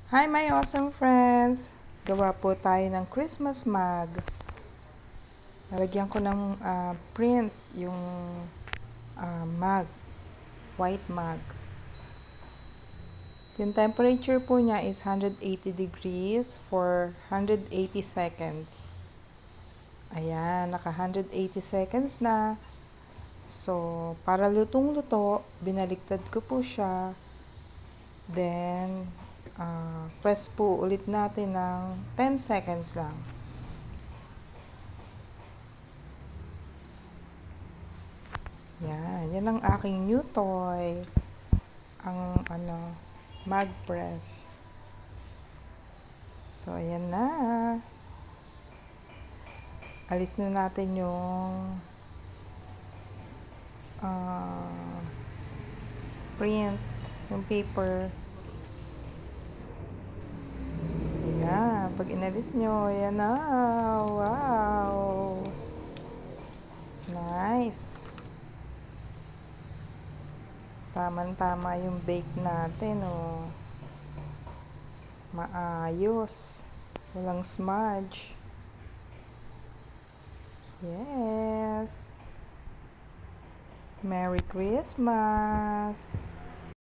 Hi my awesome friends! Gawa po tayo ng Christmas mug. Nalagyan ko ng print yung mug, white mug. Yung temperature po niya is 180 degrees for 180 seconds. Ayan, naka 180 seconds na. So, para lutong-luto, binaliktad ko po siya. Then, press po ulit natin ng 10 seconds lang. Yan ang aking new toy. Ang mug press. So, ayan na. Alis na natin yung print, yung paper. Ayan, pag inalis nyo, ayan na. Wow! Nice! Tama-tama yung bake natin, oh. Maayos. Walang smudge. Yes! Merry Christmas!